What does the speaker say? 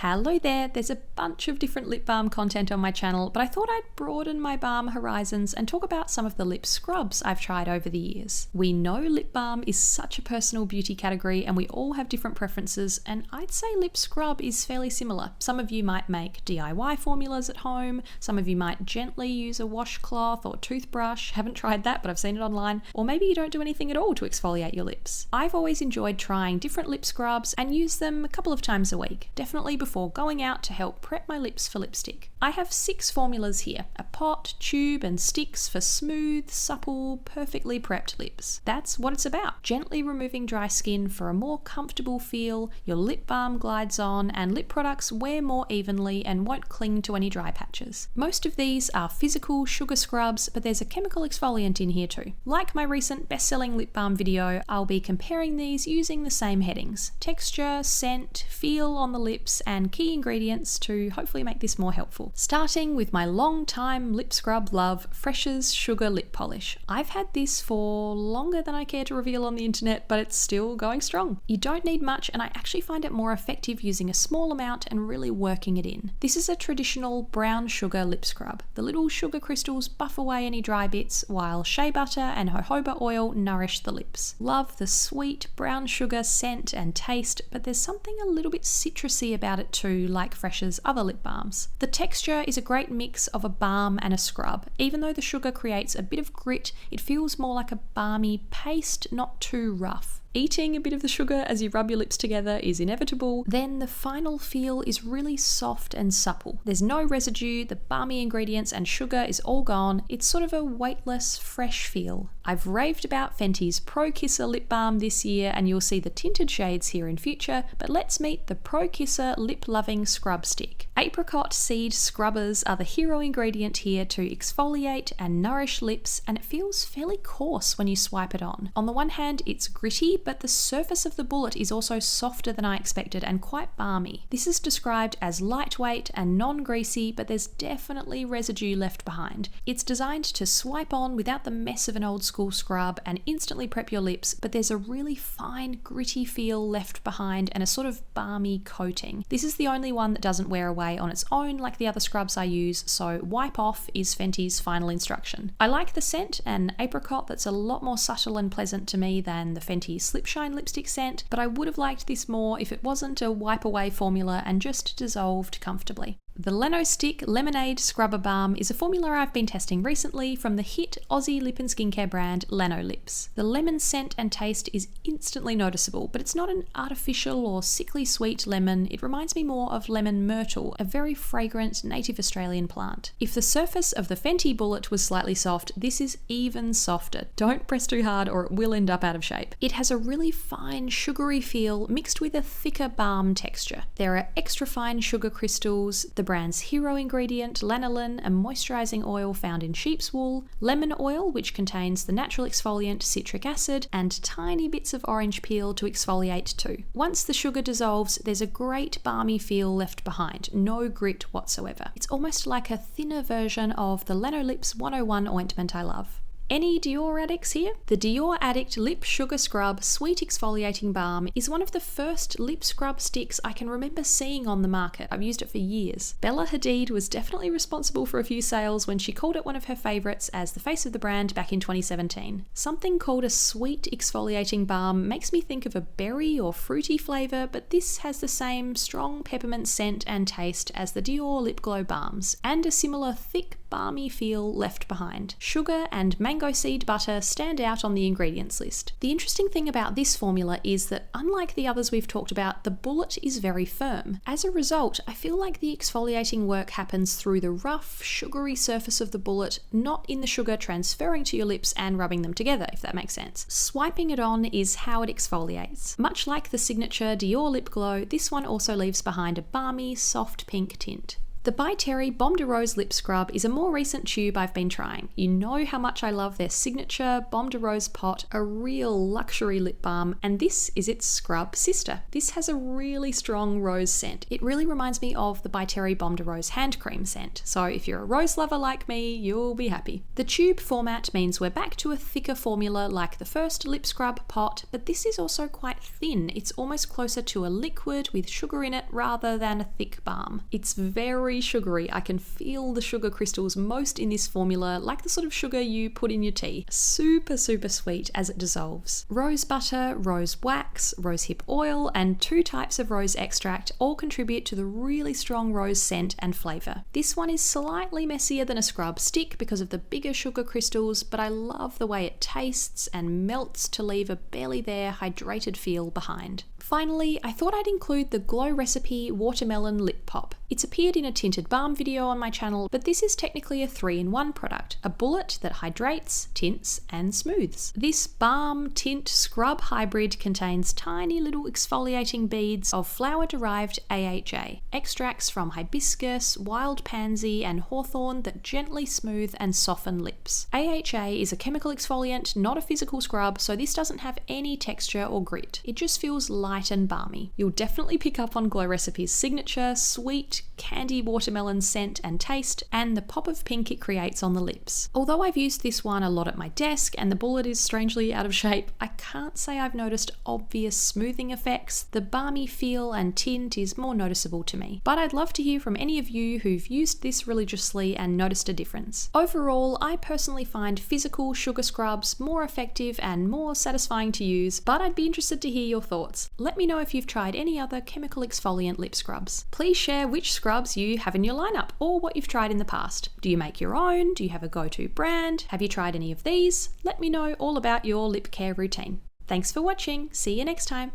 Hello there, there's a bunch of different lip balm content on my channel, but I thought I'd broaden my balm horizons and talk about some of the lip scrubs I've tried over the years. We know lip balm is such a personal beauty category and we all have different preferences, and I'd say lip scrub is fairly similar. Some of you might make DIY formulas at home, some of you might gently use a washcloth or toothbrush, haven't tried that but I've seen it online, or maybe you don't do anything at all to exfoliate your lips. I've always enjoyed trying different lip scrubs and use them a couple of times a week, definitely before going out to help prep my lips for lipstick. I have 6 formulas here, a pot, tube and sticks for smooth, supple, perfectly prepped lips. That's what it's about, gently removing dry skin for a more comfortable feel, your lip balm glides on and lip products wear more evenly and won't cling to any dry patches. Most of these are physical sugar scrubs, but there's a chemical exfoliant in here too. Like my recent best-selling lip balm video, I'll be comparing these using the same headings: texture, scent, feel on the lips, and key ingredients to hopefully make this more helpful. Starting with my long-time lip scrub love, Fresh's Sugar Lip Polish. I've had this for longer than I care to reveal on the internet, but it's still going strong. You don't need much, and I actually find it more effective using a small amount and really working it in. This is a traditional brown sugar lip scrub. The little sugar crystals buff away any dry bits, while shea butter and jojoba oil nourish the lips. Love the sweet brown sugar scent and taste, but there's something a little bit citrusy about it too, like Fresh's other lip balms. The texture is a great mix of a balm and a scrub. Even though the sugar creates a bit of grit, it feels more like a balmy paste, not too rough. Eating a bit of the sugar as you rub your lips together is inevitable. Then the final feel is really soft and supple. There's no residue, the balmy ingredients and sugar is all gone. It's sort of a weightless, fresh feel. I've raved about Fenty's Pro Kisser lip balm this year, and you'll see the tinted shades here in future, but let's meet the Pro Kisser Lip Loving Scrub Stick. Apricot seed scrubbers are the hero ingredient here to exfoliate and nourish lips, and it feels fairly coarse when you swipe it on. On the one hand, it's gritty, but the surface of the bullet is also softer than I expected and quite balmy. This is described as lightweight and non-greasy, but there's definitely residue left behind. It's designed to swipe on without the mess of an old school scrub and instantly prep your lips, but there's a really fine, gritty feel left behind and a sort of balmy coating. This is the only one that doesn't wear away on its own like the other scrubs I use, so wipe off is Fenty's final instruction. I like the scent, and apricot that's a lot more subtle and pleasant to me than the Fenty Slip Shine lipstick scent, but I would have liked this more if it wasn't a wipe away formula and just dissolved comfortably. The Leno-Stick Lemonade Scrubber Balm is a formula I've been testing recently from the hit Aussie lip and skincare brand Leno Lips. The lemon scent and taste is instantly noticeable, but it's not an artificial or sickly sweet lemon. It reminds me more of lemon myrtle, a very fragrant native Australian plant. If the surface of the Fenty bullet was slightly soft, this is even softer. Don't press too hard or it will end up out of shape. It has a really fine sugary feel mixed with a thicker balm texture. There are extra fine sugar crystals, the brand's hero ingredient, lanolin, a moisturizing oil found in sheep's wool, lemon oil, which contains the natural exfoliant citric acid, and tiny bits of orange peel to exfoliate too. Once the sugar dissolves, there's a great balmy feel left behind, no grit whatsoever. It's almost like a thinner version of the Leno Lips 101 ointment I love. Any Dior addicts here? The Dior Addict Lip Sugar Scrub Sweet Exfoliating Balm is one of the first lip scrub sticks I can remember seeing on the market. I've used it for years. Bella Hadid was definitely responsible for a few sales when she called it one of her favourites as the face of the brand back in 2017. Something called a sweet exfoliating balm makes me think of a berry or fruity flavour, but this has the same strong peppermint scent and taste as the Dior Lip Glow balms, and a similar thick, balmy feel left behind. Sugar and mango seed butter stand out on the ingredients list. The interesting thing about this formula is that, unlike the others we've talked about, the bullet is very firm. As a result, I feel like the exfoliating work happens through the rough, sugary surface of the bullet, not in the sugar transferring to your lips and rubbing them together, if that makes sense. Swiping it on is how it exfoliates. Much like the signature Dior Lip Glow, this one also leaves behind a balmy, soft pink tint. The The By Terry Baume de Rose Lip Scrub is a more recent tube I've been trying. You know how much I love their signature Baume de Rose pot, a real luxury lip balm, and this is its scrub sister. This has a really strong rose scent. It really reminds me of the By Terry Baume de Rose hand cream scent, so if you're a rose lover like me, you'll be happy. The tube format means we're back to a thicker formula like the first lip scrub pot, but this is also quite thin. It's almost closer to a liquid with sugar in it rather than a thick balm. It's very sugary. I can feel the sugar crystals most in this formula, like the sort of sugar you put in your tea. Super, super sweet as it dissolves. Rose butter, rose wax, rosehip oil, and 2 types of rose extract all contribute to the really strong rose scent and flavour. This one is slightly messier than a scrub stick because of the bigger sugar crystals, but I love the way it tastes and melts to leave a barely there hydrated feel behind. Finally, I thought I'd include the Glow Recipe Watermelon Lip Pop. It's appeared in a tinted balm video on my channel, but this is technically a 3-in-1 product, a bullet that hydrates, tints, and smooths. This balm tint scrub hybrid contains tiny little exfoliating beads of flower-derived AHA, extracts from hibiscus, wild pansy, and hawthorn that gently smooth and soften lips. AHA is a chemical exfoliant, not a physical scrub, so this doesn't have any texture or grit. It just feels light and balmy. You'll definitely pick up on Glow Recipe's signature, sweet, candy watermelon scent and taste, and the pop of pink it creates on the lips. Although I've used this one a lot at my desk and the bullet is strangely out of shape, I can't say I've noticed obvious smoothing effects. The balmy feel and tint is more noticeable to me. But I'd love to hear from any of you who've used this religiously and noticed a difference. Overall, I personally find physical sugar scrubs more effective and more satisfying to use, but I'd be interested to hear your thoughts. Let me know if you've tried any other chemical exfoliant lip scrubs. Please share which scrubs you have in your lineup or what you've tried in the past. Do you make your own? Do you have a go-to brand? Have you tried any of these? Let me know all about your lip care routine. Thanks for watching. See you next time.